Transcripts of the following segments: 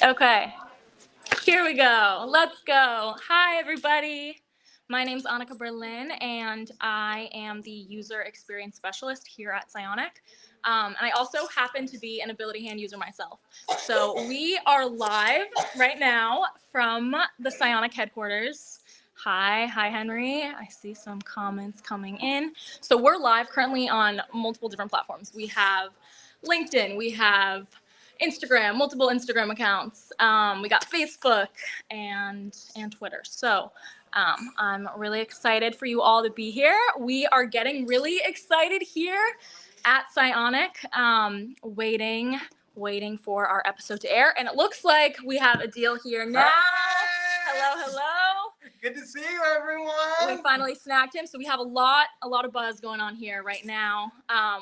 Okay, here we go. Let's go. Hi, everybody. My name's Annika Berlin, and I am the user experience specialist here at Psionic. And I also happen to be an ability hand user myself. So we are live right now from the Psionic headquarters. Hi, Henry. I see some comments coming in. So we're live currently on multiple different platforms. We have LinkedIn, we have Instagram, multiple Instagram accounts. We got Facebook and Twitter. So I'm really excited for you all to be here. We are getting really excited here at Psionic, waiting for our episode to air. And it looks like we have Adil here now. Hello. Good to see you, everyone. We finally snagged him, so we have a lot of buzz going on here right now.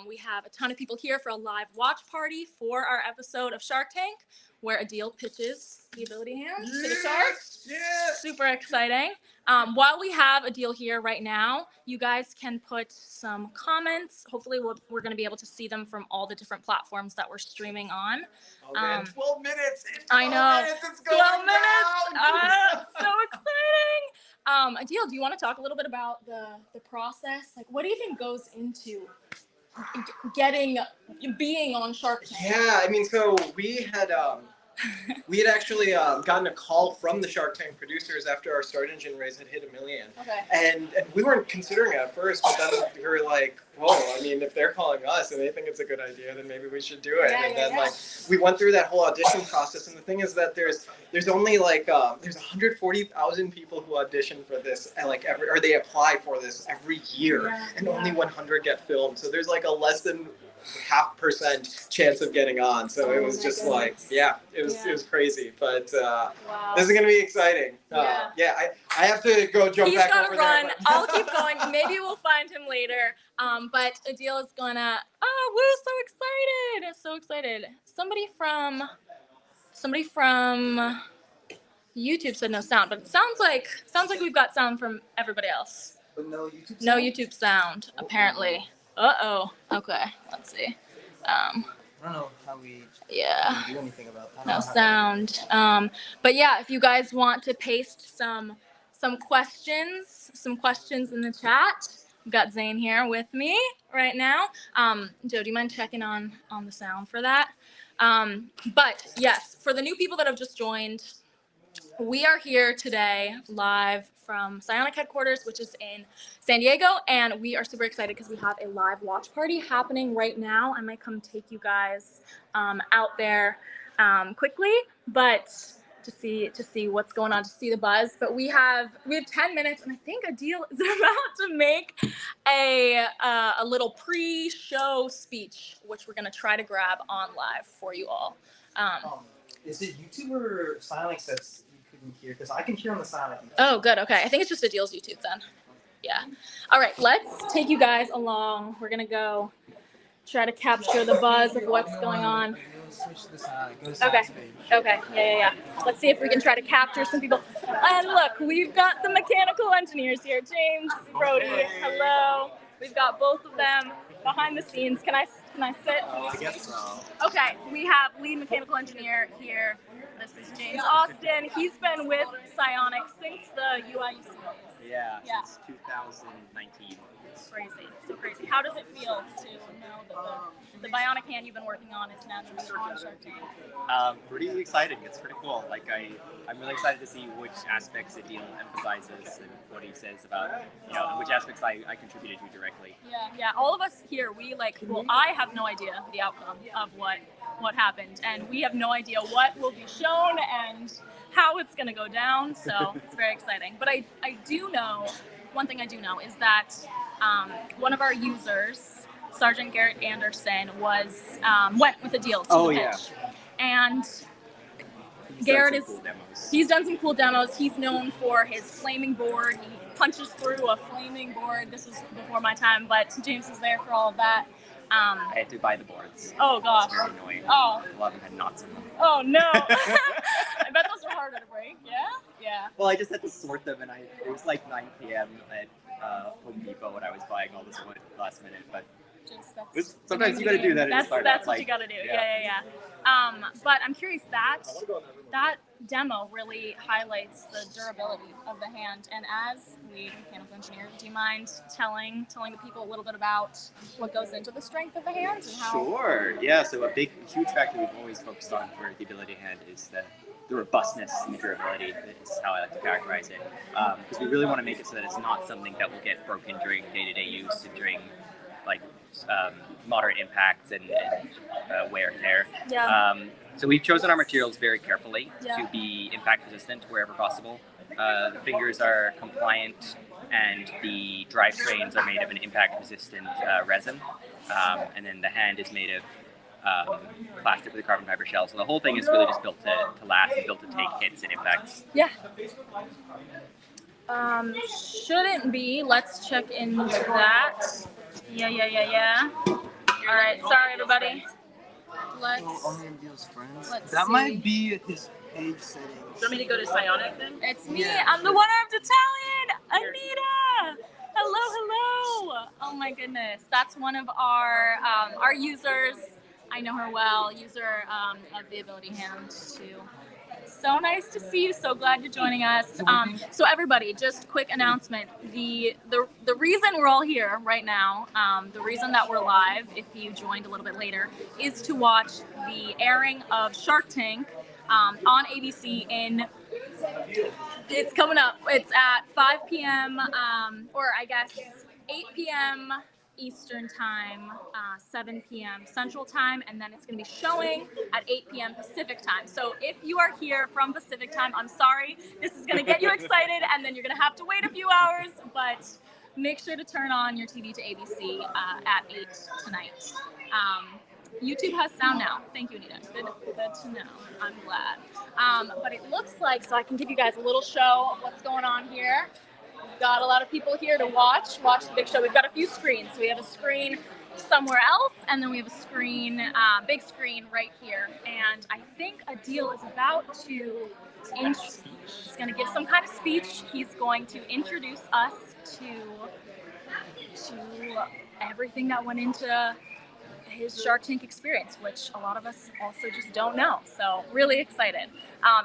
We have a ton of people here for a live watch party for our episode of Shark Tank, where Adil pitches the ability hand to the sharks. Yeah. Super exciting. While we have Adil here right now, you guys can put some comments. Hopefully, we're going to be able to see them from all the different platforms that we're streaming on. Oh man, 12 minutes. I know. It's going 12 minutes. down. So exciting. Adil, do you want to talk a little bit about the process? Like, what do you think goes into being on Shark Tank? Yeah, I mean, so we had actually gotten a call from the Shark Tank producers after our start engine raise had hit 1 million. Okay. And we weren't considering it at first, but then we were like, whoa, I mean, if they're calling us and they think it's a good idea, then maybe we should do it. And then like we went through that whole audition process, and the thing is that there's only like there's 140,000 people who audition for this, and like they apply for this every year, and only 100 get filmed. So there's like a less than 0.5% chance of getting on. So it was just like, it was crazy. But this is gonna be exciting. I have to go jump back over there. He's gotta run. I'll keep going. Maybe we'll find him later. But Adil is gonna. Oh, woo! So excited. Somebody from YouTube said no sound, but it sounds like we've got sound from everybody else. But no YouTube sound? No YouTube sound, apparently. Okay, let's see. I don't know how we do anything about that. No sound. But yeah, if you guys want to paste some questions in the chat. We've got Zane here with me right now. Joe, do you mind checking on the sound for that? But yes, for the new people that have just joined, we are here today live from Psionic headquarters, which is in San Diego, and we are super excited because we have a live watch party happening right now. I might come take you guys out there quickly, but to see what's going on, to see the buzz. But we have 10 minutes, and I think Adil is about to make a little pre-show speech, which we're gonna try to grab on live for you all. Is it YouTube or Psionic that's you couldn't hear? Because I can hear on the Psionic. Oh, good. Okay, I think it's just Adil's YouTube then. Yeah. All right, let's take you guys along. We're gonna go try to capture the buzz of what's going on. Okay. Yeah. Let's see if we can try to capture some people. And look, we've got the mechanical engineers here. James, Brody, hello. We've got both of them behind the scenes. Can I sit? I guess so. Okay, we have lead mechanical engineer here. This is James Austin. He's been with Psionic since the UIUC days. Yeah, since 2019. Crazy, so crazy. How does it feel to know that the bionic hand you've been working on is now going to be on Shark Tank? Pretty exciting. It's pretty cool. Like I'm really excited to see which aspects Adil emphasizes and what he says about, and which aspects I contributed to directly. Yeah. All of us here, I have no idea the outcome of what happened, and we have no idea what will be shown and how it's going to go down. So it's very exciting. But I do know. One thing I do know is that one of our users, Sergeant Garrett Anderson, went with Adil to the pitch. And Garrett he's done some cool demos. He's known for his flaming board. He punches through a flaming board. This was before my time, but James was there for all of that. I had to buy the boards. Oh gosh. It's very annoying. Oh. A lot of them had knots in them. Oh no. I bet those were harder to break. Yeah. Well, I just had to sort them, and it was like 9 p.m. at Home Depot when I was buying all this wood last minute, but just that's Sometimes you got to do that. That's what you got to do. Yeah. But I'm curious that demo really highlights the durability of the hand. And as lead mechanical engineer, do you mind telling the people a little bit about what goes into the strength of the hand and how? Sure. Yeah. So a huge factor we've always focused on for the ability hand is the robustness and the durability is how I like to characterize it. Because we really want to make it so that it's not something that will get broken during day-to-day use and during like moderate impacts and wear and tear. Yeah. So we've chosen our materials very carefully to be impact resistant wherever possible. The fingers are compliant and the drivetrains are made of an impact resistant resin. And then the hand is made of plastic with a carbon fiber shell. So the whole thing is really just built to last and built to take hits and impacts. Yeah. Shouldn't be. Let's check into that. Yeah. All right. Sorry, everybody. Let's That see. might be his page settings. Do you want me to go to Psionic then? It's me. I'm the one-armed Italian, Anita. Hello. Oh my goodness. That's one of our users. I know her well. User of the Ability Hand too. So nice to see you. So glad you're joining us. So everybody, just quick announcement. The reason we're all here right now, the reason that we're live, if you joined a little bit later, is to watch the airing of Shark Tank on ABC it's coming up. It's at 5 p.m. Or I guess 8 p.m. Eastern Time, 7 p.m. Central Time, and then it's going to be showing at 8 p.m. Pacific Time. So if you are here from Pacific Time, I'm sorry. This is going to get you excited, and then you're going to have to wait a few hours, but make sure to turn on your TV to ABC at 8 tonight. YouTube has sound now. Thank you, Anita. Good to know. I'm glad. But it looks like, so I can give you guys a little show of what's going on here. We've got a lot of people here to watch the big show. We've got a few screens. So we have a screen somewhere else, and then we have a screen, big screen right here. And I think Adil is about to, he's going to give some kind of speech. He's going to introduce us to everything that went into his Shark Tank experience, which a lot of us also just don't know. So really excited.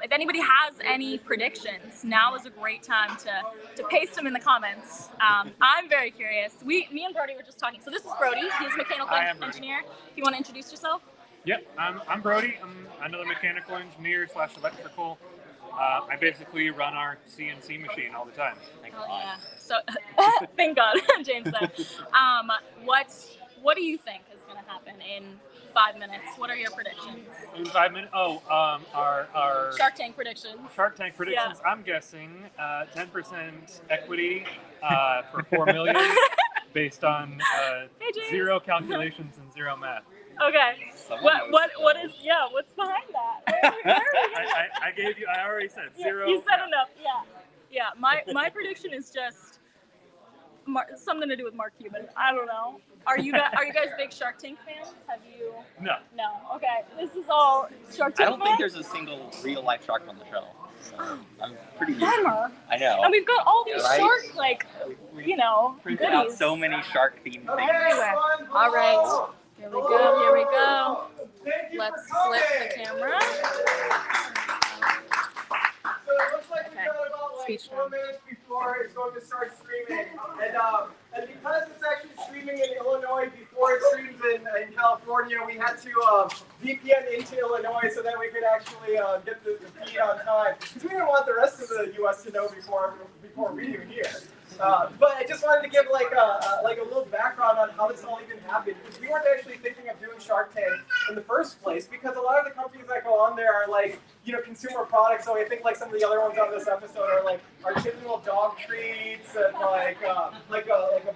If anybody has any predictions, now is a great time to paste them in the comments. I'm very curious. Me and Brody were just talking. So this is Brody. He's a mechanical engineer. If you want to introduce yourself. Yep, I'm Brody. I'm another mechanical engineer / electrical. I basically run our CNC machine all the time. Yeah. So thank God, James said. What do you think is going to happen in 5 minutes? What are your predictions? In 5 minutes? Our Shark Tank predictions. Shark Tank predictions. Yeah. I'm guessing 10% equity for $4 million, based on zero calculations and zero math. Okay. What is? Yeah. What's behind that? I already said zero. You said enough. Yeah. My prediction is just something to do with Mark Cuban. I don't know. Are you guys big Shark Tank fans? Have you? No. Okay. This is all Shark Tank. I don't think there's a single real life shark on the show. So I'm pretty. Bummer. I know. And we've got all these shark, printed out so many shark themed things everywhere. All right. Here we go. Let's flip the camera. So it looks like we've got about 4 minutes before it's going to start streaming. And because it's actually streaming in Illinois before it streams in California, we had to VPN into Illinois so that we could actually get the feed on time. Because we didn't want the rest of the U.S. to know before we were here. But I just wanted to give like a little background on how this all even happened. Because we weren't actually thinking of doing Shark Tank in the first place, because a lot of the companies that go on there are like, consumer products. So I think like some of the other ones on this episode are like our typical dog treats and like a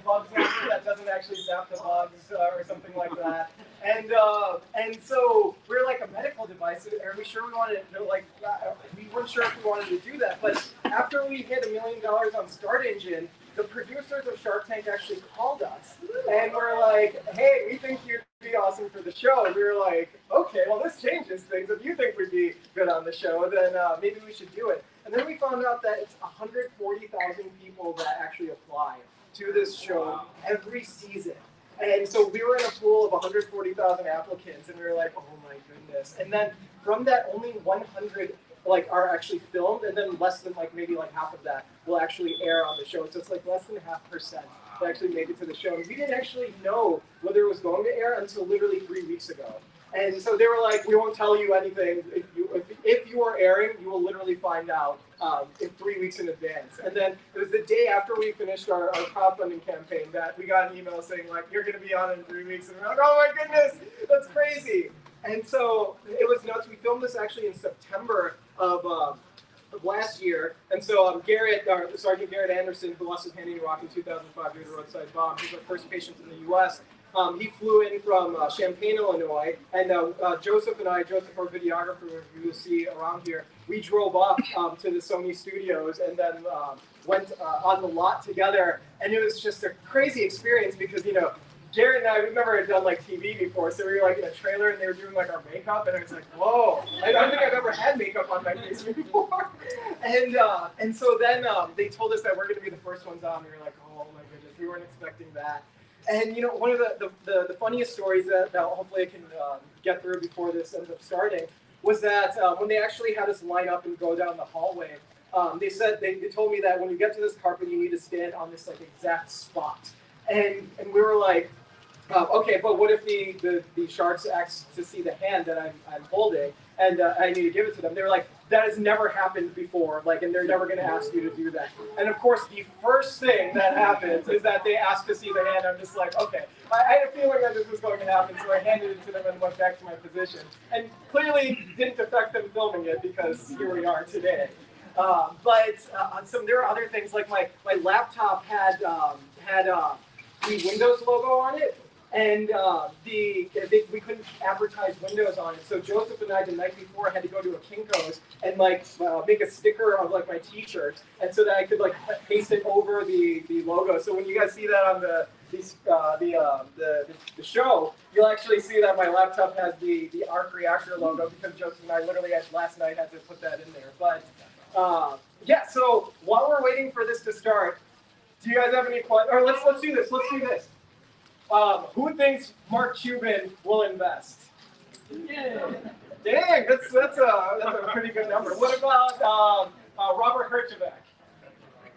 bug zapper that doesn't actually zap the bugs or something like that. And so we're like a medical device. Are we sure we wanted to we weren't sure if we wanted to do that. But after we hit $1 million on Start Engine, the producers of Shark Tank actually called us and were like, "Hey, we think you'd be awesome for the show." And we were like, "Okay, well this changes things. If you think we'd be good on the show, then maybe we should do it." And then we found out that it's 140,000 people that actually apply to this show every season. And so we were in a pool of 140,000 applicants, and we were like, oh my goodness. And then from that, only 100 like are actually filmed, and then less than like maybe like half of that will actually air on the show. So it's like less than 0.5% that actually make it to the show. And we didn't actually know whether it was going to air until literally 3 weeks ago. And so they were like, we won't tell you anything. If you are airing, you will literally find out in 3 weeks in advance. And then it was the day after we finished our crowdfunding campaign that we got an email saying like, you're going to be on in 3 weeks. And we're like, oh my goodness, that's crazy. And so it was nuts. We filmed this actually in September of last year. And so Sergeant Garrett Anderson, who lost his hand in Iraq in 2005 during the roadside bomb, he's our first patient in the U.S. He flew in from Champaign, Illinois, and Joseph and I, Joseph, our videographer, who you'll see around here, we drove up to the Sony studios and then went on the lot together. And it was just a crazy experience because, you know, Jared and I, we've never done like TV before, so we were like in a trailer and they were doing like our makeup, and I was like, whoa, I don't think I've ever had makeup on my face before. And so then they told us that we're going to be the first ones on. We were like, oh my goodness, we weren't expecting that. And you know, one of the funniest stories that hopefully I can get through before this ends up starting was that when they actually had us line up and go down the hallway, they told me that when you get to this carpet, you need to stand on this like exact spot. And we were like, okay, but what if the sharks ask to see the hand that I'm holding and I need to give it to them? They were like, that has never happened before, like, and they're never going to ask you to do that. And of course, the first thing that happens is that they ask to see the hand. I'm just like, okay, I had a feeling that this was going to happen, so I handed it to them and went back to my position. And clearly didn't affect them filming it because here we are today. There are other things, like my laptop had the Windows logo on it, and we couldn't advertise Windows on it. So Joseph and I, the night before, had to go to a Kinko's and like make a sticker of like my T-shirt, and so that I could like paste it over the logo. So when you guys see that on the show, you'll actually see that my laptop has the Arc Reactor logo because Joseph and I literally last night had to put that in there. But yeah, so while we're waiting for this to start, do you guys have any questions? Or let's do this. Let's do this. Who thinks Mark Cuban will invest? Yeah. Dang, that's a pretty good number. What about Robert Herjavec?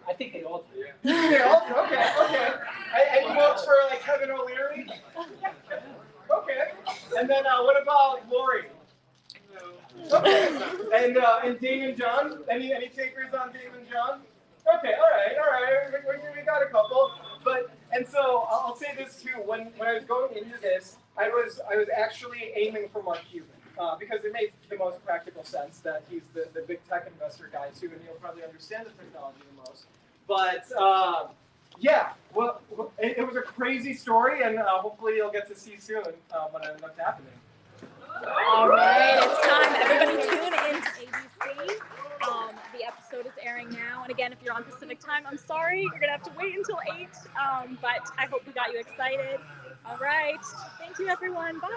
I think they all do. They all do? Okay. Any votes for like Kevin O'Leary? Okay. And then what about Lori? Okay. And Damon John? Any takers on Damon John? Okay, all right. We got a couple. And so I'll say this too. When I was going into this, I was actually aiming for Mark Cuban because it made the most practical sense that he's the big tech investor guy too, and he'll probably understand the technology the most. But yeah, well, it was a crazy story, and hopefully you'll get to see soon what ended up happening. All right, it's time. Everybody tune in to ABC. The episode is airing now. And again, if you're on Pacific time, I'm sorry. You're going to have to wait until 8. But I hope we got you excited. All right. Thank you, everyone. Bye.